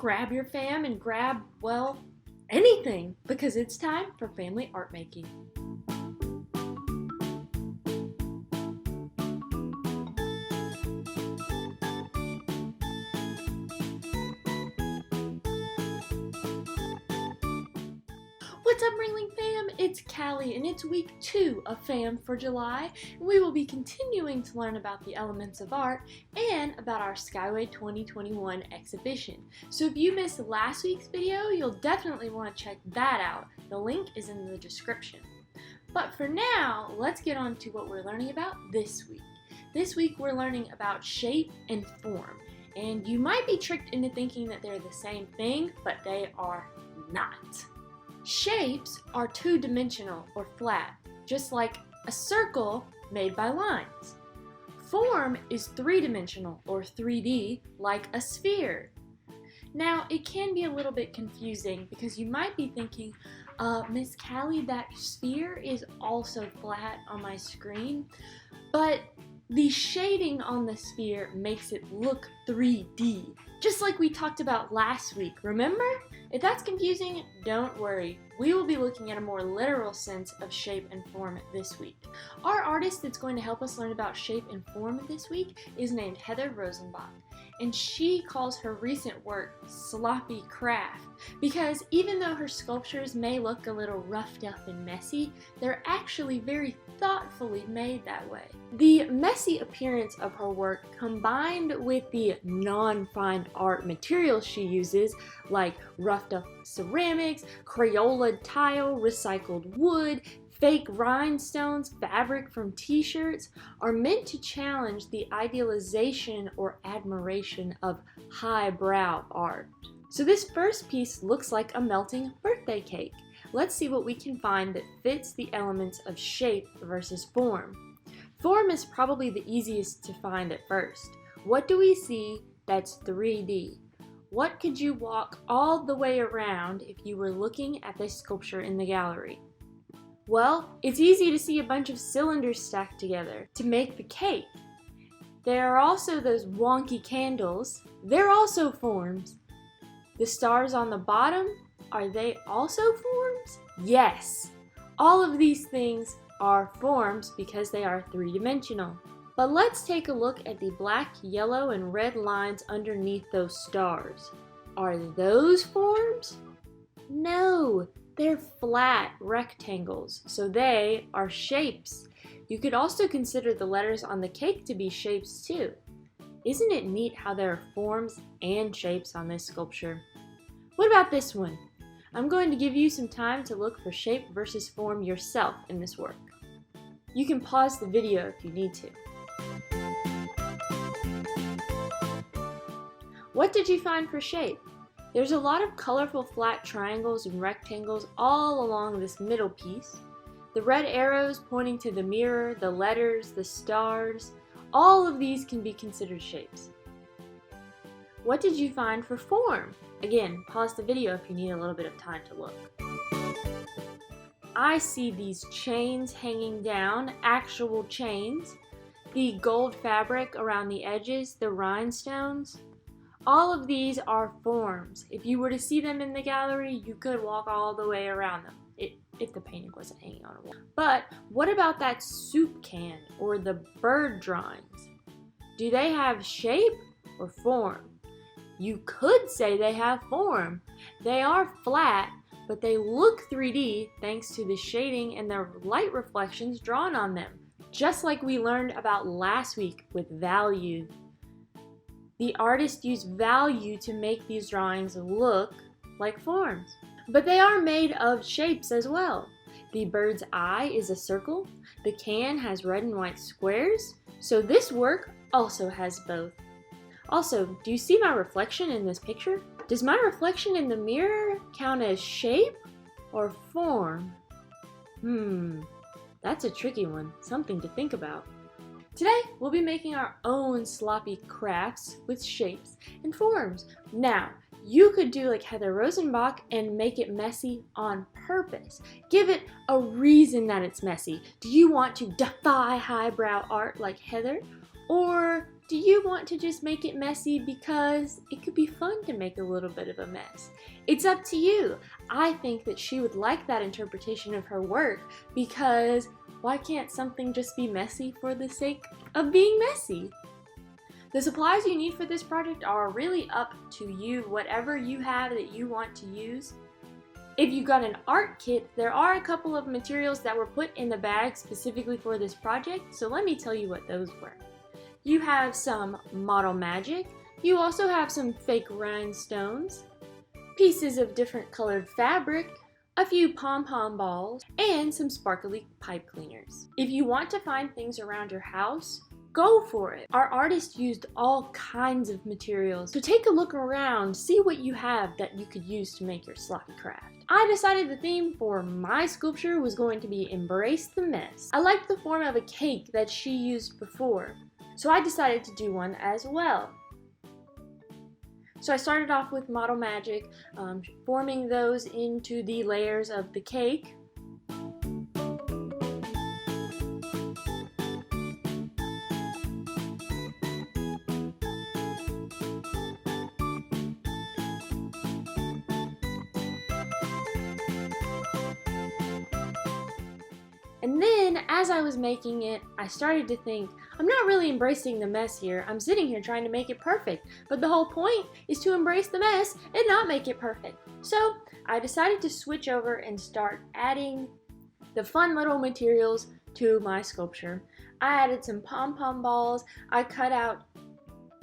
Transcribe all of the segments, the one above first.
grab your fam and grab, well, anything, because it's time for family art making. What's up, Ringling fam? It's Kallie, and it's week 2 of Fam for July. We will be continuing to learn about the elements of art and about our SKYWAY 2021 exhibition. So if you missed last week's video, you'll definitely want to check that out. The link is in the description. But for now, let's get on to what we're learning about this week. This week we're learning about shape and form. And you might be tricked into thinking that they're the same thing, but they are not. Shapes are two-dimensional or flat, just like a circle made by lines. Form is three-dimensional or 3D, like a sphere. Now, it can be a little bit confusing because you might be thinking, Miss Kallie, that sphere is also flat on my screen, but the shading on the sphere makes it look 3D, just like we talked about last week, remember? If that's confusing, don't worry. We will be looking at a more literal sense of shape and form this week. Our artist that's going to help us learn about shape and form this week is named Heather Rosenbach, and she calls her recent work sloppy craft because even though her sculptures may look a little roughed up and messy, they're actually very thoughtfully made that way. The messy appearance of her work combined with the non-fine art materials she uses, like roughed up ceramics, Crayola tile, recycled wood, fake rhinestones, fabric from t-shirts, are meant to challenge the idealization or admiration of highbrow art. So this first piece looks like a melting birthday cake. Let's see what we can find that fits the elements of shape versus form. Form is probably the easiest to find at first. What do we see that's 3D? What could you walk all the way around if you were looking at this sculpture in the gallery? Well, it's easy to see a bunch of cylinders stacked together to make the cake. There are also those wonky candles. They're also forms. The stars on the bottom, are they also forms? Yes! All of these things are forms because they are three-dimensional. But let's take a look at the black, yellow, and red lines underneath those stars. Are those forms? No, they're flat rectangles, so they are shapes. You could also consider the letters on the cake to be shapes too. Isn't it neat how there are forms and shapes on this sculpture? What about this one? I'm going to give you some time to look for shape versus form yourself in this work. You can pause the video if you need to. What did you find for shape? There's a lot of colorful flat triangles and rectangles all along this middle piece. The red arrows pointing to the mirror, the letters, the stars, all of these can be considered shapes. What did you find for form? Again, pause the video if you need a little bit of time to look. I see these chains hanging down, actual chains, the gold fabric around the edges, the rhinestones. All of these are forms. If you were to see them in the gallery, you could walk all the way around them, if the painting wasn't hanging on a wall. But what about that soup can or the bird drawings? Do they have shape or form? You could say they have form. They are flat, but they look 3D thanks to the shading and the light reflections drawn on them, just like we learned about last week with value. The artist used value to make these drawings look like forms. But they are made of shapes as well. The bird's eye is a circle. The can has red and white squares. So this work also has both. Also, do you see my reflection in this picture? Does my reflection in the mirror count as shape or form? That's a tricky one. Something to think about. Today, we'll be making our own sloppy crafts with shapes and forms. Now, you could do like Heather Rosenbach and make it messy on purpose. Give it a reason that it's messy. Do you want to defy highbrow art like Heather? Or do Do you want to just make it messy because it could be fun to make a little bit of a mess? It's up to you. I think that she would like that interpretation of her work because why can't something just be messy for the sake of being messy? The supplies you need for this project are really up to you, whatever you have that you want to use. If you got an art kit, there are a couple of materials that were put in the bag specifically for this project, so let me tell you what those were. You have some model magic, you also have some fake rhinestones, pieces of different colored fabric, a few pom-pom balls, and some sparkly pipe cleaners. If you want to find things around your house, go for it. Our artist used all kinds of materials, so take a look around, see what you have that you could use to make your sloppy craft. I decided the theme for my sculpture was going to be Embrace the Mess. I liked the form of a cake that she used before, so I decided to do one as well. So I started off with model magic, forming those into the layers of the cake. And then, as I was making it, I started to think, I'm not really embracing the mess here. I'm sitting here trying to make it perfect. But the whole point is to embrace the mess and not make it perfect. So, I decided to switch over and start adding the fun little materials to my sculpture. I added some pom-pom balls. I cut out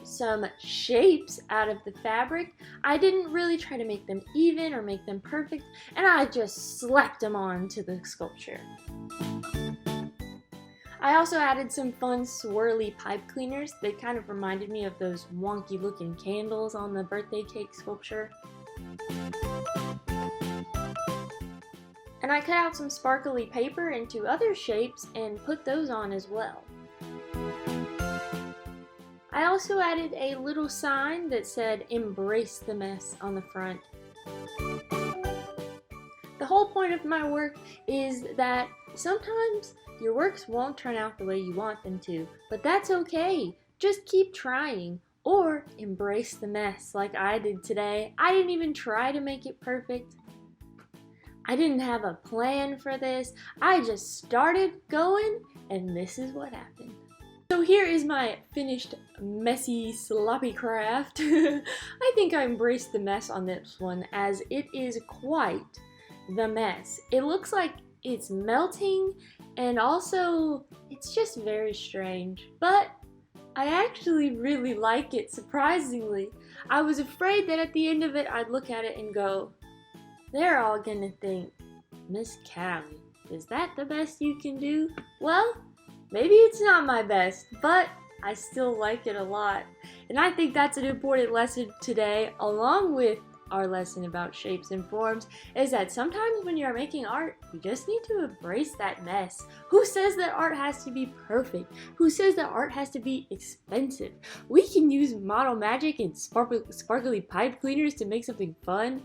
some shapes out of the fabric. I didn't really try to make them even or make them perfect, and I just slapped them onto the sculpture. I also added some fun swirly pipe cleaners. They kind of reminded me of those wonky looking candles on the birthday cake sculpture. And I cut out some sparkly paper into other shapes and put those on as well. I also added a little sign that said "Embrace the Mess" on the front. The whole point of my work is that sometimes your works won't turn out the way you want them to, but that's okay. Just keep trying, or embrace the mess like I did today. I didn't even try to make it perfect. I didn't have a plan for this. I just started going, and this is what happened. So here is my finished messy sloppy craft. I think I embraced the mess on this one, as it is quite the mess. It looks like it's melting, and also it's just very strange, but I actually really like it, surprisingly. I was afraid that at the end of it I'd look at it and go, they're all gonna think, Miss Kallie, is that the best you can do? Well, maybe it's not my best, but I still like it a lot. And I think that's an important lesson today, along with our lesson about shapes and forms, is that sometimes when you're making art, you just need to embrace that mess. Who says that art has to be perfect? Who says that art has to be expensive? We can use model magic and sparkly pipe cleaners to make something fun.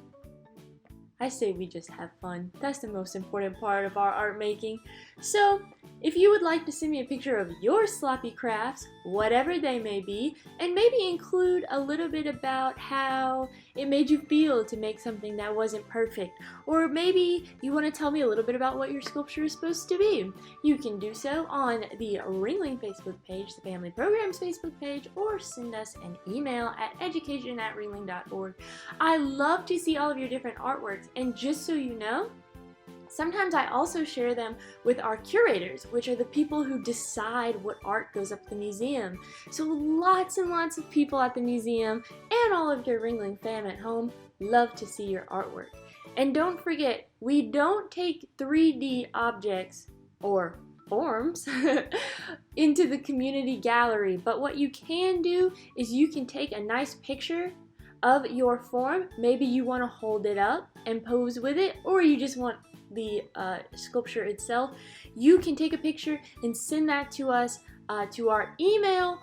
I say we just have fun. That's the most important part of our art making. So, if you would like to send me a picture of your sloppy crafts, whatever they may be, and maybe include a little bit about how it made you feel to make something that wasn't perfect, or maybe you want to tell me a little bit about what your sculpture is supposed to be, you can do so on the Ringling Facebook page, the Family Programs Facebook page, or send us an email at education@ringling.org. I love to see all of your different artworks, and just so you know, sometimes I also share them with our curators, which are the people who decide what art goes up the museum. So lots and lots of people at the museum and all of your Ringling fam at home love to see your artwork. And don't forget, we don't take 3D objects or forms into the community gallery, but what you can do is you can take a nice picture of your form. Maybe you want to hold it up and pose with it, or you just want the sculpture itself. You can take a picture and send that to us to our email,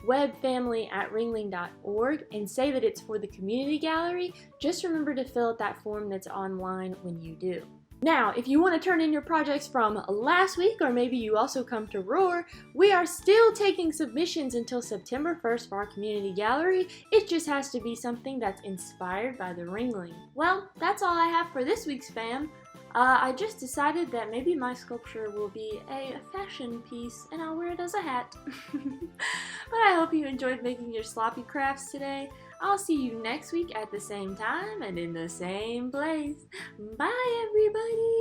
webfamily@ringling.org, and say that it's for the community gallery. Just remember to fill out that form that's online when you do. Now, if you want to turn in your projects from last week, or maybe you also come to Roar, we are still taking submissions until September 1st for our community gallery. It just has to be something that's inspired by the Ringling. Well, that's all I have for this week's fam. I just decided that maybe my sculpture will be a fashion piece and I'll wear it as a hat. But I hope you enjoyed making your sloppy crafts today. I'll see you next week at the same time and in the same place. Bye, everybody!